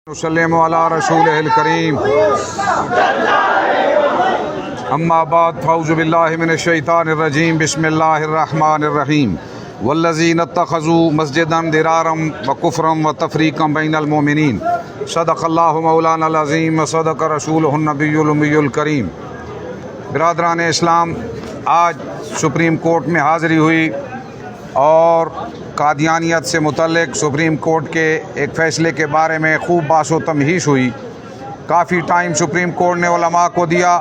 वसल्लम अला रसूलिहिल करीम अम्मा बाद फ़ौज़ु बिल्लाहि मिनश शैतानिर रजीम बिस्मिल्लाहिर रहमानिर रहीम वल्लज़ीना इत्तख़ज़ू मस्जिदन दिरारम व कुफ़रम व तफ़रीक़म बैनल मोमिनीन सदक़ल्लाहु मौलानल अज़ीम व सदक़ रसूलुहुन नबियुल उम्मियुल करीम। बिरादरान इस्लाम, आज सुप्रीम कोर्ट में हाज़िरी हुई और कादियानियत से मुतल्लिक़ सुप्रीम कोर्ट के एक फ़ैसले के बारे में खूब बासो तमहीश हुई। काफ़ी टाइम सुप्रीम कोर्ट ने उलमा को दिया,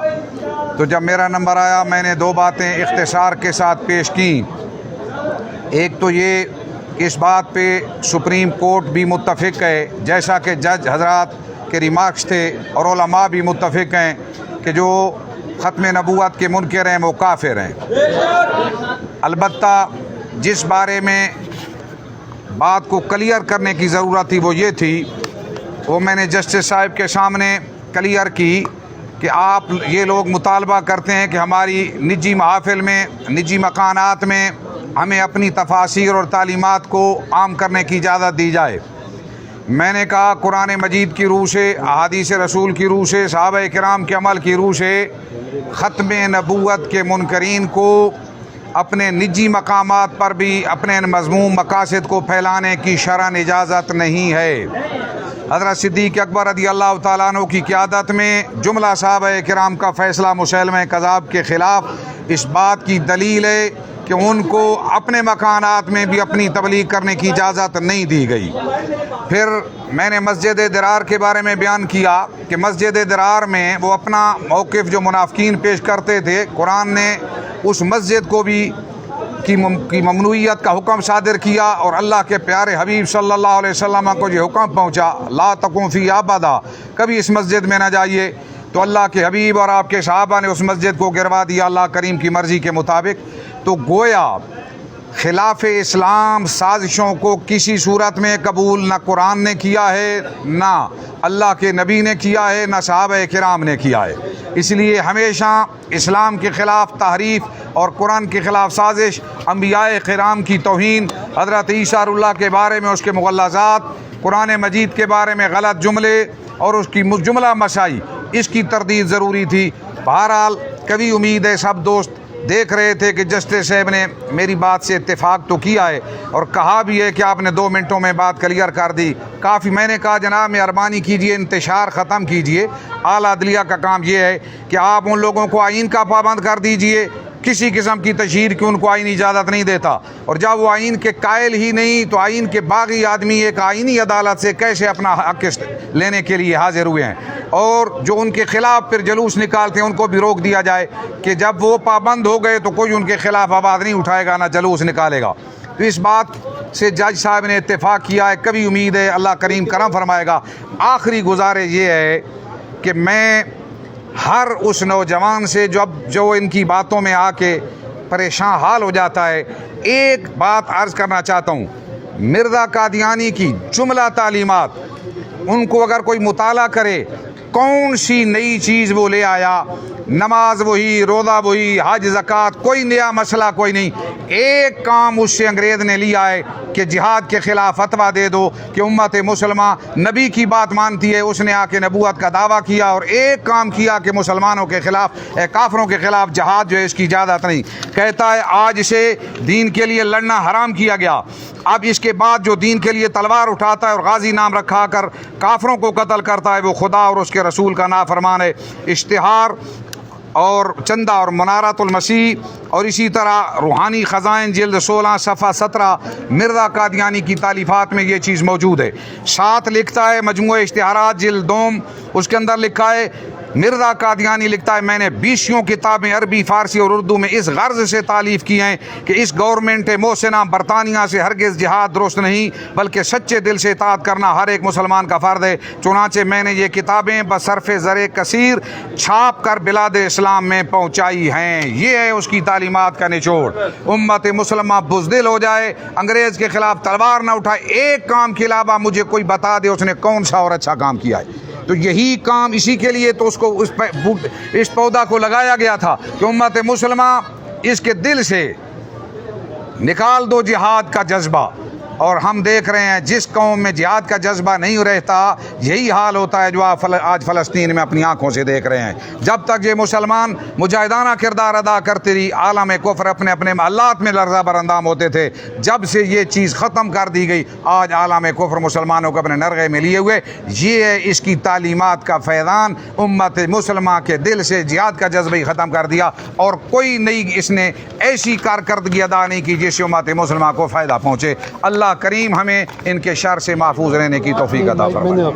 तो जब मेरा नंबर आया मैंने दो बातें इख्तिसार के साथ पेश की। एक तो ये, इस बात पे सुप्रीम कोर्ट भी मुत्तफ़िक़ है, जैसा कि जज हज़रात के रिमार्क्स थे, और उलमा भी मुत्तफ़िक़ हैं कि जो ख़त्म नबूवत के मुनकर हैं वो काफिर हैं। अलबत्ता जिस बारे में बात को क्लियर करने की ज़रूरत थी वो ये थी, वो मैंने जस्टिस साहब के सामने क्लियर की कि आप ये लोग मुतालबा करते हैं कि हमारी निजी महफ़िल में, निजी मकानात में हमें अपनी तफासिर और तालीमात को आम करने की इजाज़त दी जाए। मैंने कहा कुरान मजीद की रूह से, अहादीस रसूल की रूह से, सहाबा किराम के अमल की रूह से ख़त्म नबूवत के मुनकरीन को अपने निजी मकामात पर भी अपने मज़मूम मकासद को फैलाने की शरअन इजाज़त नहीं है। हज़रत सिद्दीक़ अकबर रज़ियल्लाहु तआला अन्हु की क़यादत में जुमला सहाबा किराम का फ़ैसला मुसैलमा कज़्ज़ाब के ख़िलाफ़ इस बात की दलील है कि उनको अपने मकानात में भी अपनी तबलीग करने की इजाज़त नहीं दी गई। फिर मैंने मस्जिद दिरार के बारे में बयान किया कि मस्जिद दिरार में वो अपना मौक़िफ़ जो मुनाफ़िकीन पेश करते थे, कुरान ने उस मस्जिद को भी की ममनूइयत का हुक्म सादिर किया, और अल्लाह के प्यारे हबीब सल्लल्लाहु अलैहि वसल्लम को ये हुक्म पहुँचा, ला तकुम फ़ी अबदा, कभी इस मस्जिद में न जाइए। तो अल्लाह के हबीब और आपके सहाबा ने उस मस्जिद को गिरवा दिया अल्लाह करीम की मर्ज़ी के मुताबिक। तो गोया खिलाफ़ इस्लाम साजिशों को किसी सूरत में कबूल न कुरान ने किया है, ना अल्लाह के नबी ने किया है, ना सहाबा किराम ने किया है। इसलिए हमेशा इस्लाम के ख़िलाफ़ तहरीफ़ और कुरान के ख़िलाफ़ साजिश, अम्बियाए किराम की तौहीन, हज़रत ईसा रुल्लाह के बारे में उसके मुग़ल्लज़ात, कुरान मजीद के बारे में गलत जुमले और उसकी जुमला मसाई, इसकी तरदीद ज़रूरी थी। बहरहाल कभी उम्मीद है सब दोस्त देख रहे थे कि जस्टिस साहब ने मेरी बात से इत्तेफाक तो किया है और कहा भी है कि आपने 2 मिनटों में बात क्लियर कर दी। काफ़ी मैंने कहा जनाब मेहरबानी कीजिए, इंतशार ख़त्म कीजिए। आला अदलिया का काम ये है कि आप उन लोगों को आइन का पाबंद कर दीजिए, किसी किस्म की तशहीर की उनको आइन इजाज़त नहीं देता, और जब वो आइन के कायल ही नहीं तो आइन के बागी आदमी एक आइनी अदालत से कैसे अपना हक़ लेने के लिए हाजिर हुए हैं, और जो उनके ख़िलाफ़ फिर जलूस निकालते हैं उनको भी रोक दिया जाए कि जब वो पाबंद हो गए तो कोई उनके ख़िलाफ़ आवाज़ नहीं उठाएगा, ना जलूस निकालेगा। तो इस बात से जज साहब ने इत्तेफाक किया है। कभी उम्मीद है अल्लाह करीम करम फरमाएगा। आखिरी गुजारिश ये है कि मैं हर उस नौजवान से जो इनकी बातों में आके परेशान हाल हो जाता है, एक बात अर्ज़ करना चाहता हूँ। मिर्ज़ा कादियानी की जुमला तालीमात उनको अगर कोई मुताला करे, कौन सी नई चीज़ वो ले आया, नमाज वही, रोज़ा वही, हज ज़कात, कोई नया मसला कोई नहीं। एक काम उससे अंग्रेज़ ने लिया है कि जिहाद के ख़िलाफ़ फतवा दे दो कि उम्मत मुसलमा नबी की बात मानती है, उसने आके नबूवत का दावा किया, और एक काम किया कि मुसलमानों के ख़िलाफ़, काफिरों के ख़िलाफ़ जहाद जो है इसकी इजाज़त नहीं। कहता है आज से दीन के लिए लड़ना हराम किया गया, अब इसके बाद जो दीन के लिए तलवार उठाता है और गाजी नाम रखा कर काफिरों को कत्ल करता है वो खुदा और उसके रसूल का नाफरमान है। इश्तिहार और चंदा और मुनारतुल मसीह और इसी तरह रूहानी ख़ज़ाइन जिल्द 16 सफ़ा 17 मिर्ज़ा कादियानी की तालीफ़ात में ये चीज़ मौजूद है। साथ लिखता है मजमूए इश्तिहारात जिल्द 2, उसके अंदर लिखा है मिर्ज़ा कादियानी लिखता है मैंने 20 किताबें अरबी, फ़ारसी और उर्दू में इस गर्ज़ से तालीफ़ की हैं कि इस गवर्नमेंट मोहसिना बरतानिया से हरगिज़ जिहाद दुरुस्त नहीं, बल्कि सच्चे दिल से इताअत करना हर एक मुसलमान का फ़र्ज़ है। चुनांचे मैंने ये किताबें बसरफ़े ज़रे कसीर छाप कर बिलाद इस्लाम में पहुँचाई हैं। ये है उसकी तालीमात का निचोड़। उम्मत मुसलमा बुज़दिल हो जाए, अंग्रेज़ के ख़िलाफ़ तलवार ना उठाए, एक काम के अलावा मुझे कोई बता दे उसने कौन सा और अच्छा काम किया है। तो यही काम, इसी के लिए तो उसको इस पौधा को लगाया गया था कि उम्मत मुसलमा इसके दिल से निकाल दो जिहाद का जज्बा, और हम देख रहे हैं जिस कौम में जिहाद का जज्बा नहीं रहता, यही हाल होता है जो आप आज फ़लस्तीन में अपनी आंखों से देख रहे हैं। जब तक ये मुसलमान मुजाहिदाना किरदार अदा करते रही, आलम कुफ्र अपने अपने महल्लात में लर्जा बरंदाम होते थे। जब से ये चीज़ ख़त्म कर दी गई, आज आलम कुफ्र मुसलमानों को अपने नरगे में लिए हुए। ये है इसकी तालीमात का फैज़ान। उम्मत मुसलमान के दिल से जिहाद का जज्बा ही ख़त्म कर दिया और कोई नई इसने ऐसी कारकर्दगी अदा नहीं की जिससे उम्मत मुसलमान को फ़ायदा पहुँचे। अल्लाह करीम हमें इनके शर से महफूज रहने की तौफीक अता फरमाए।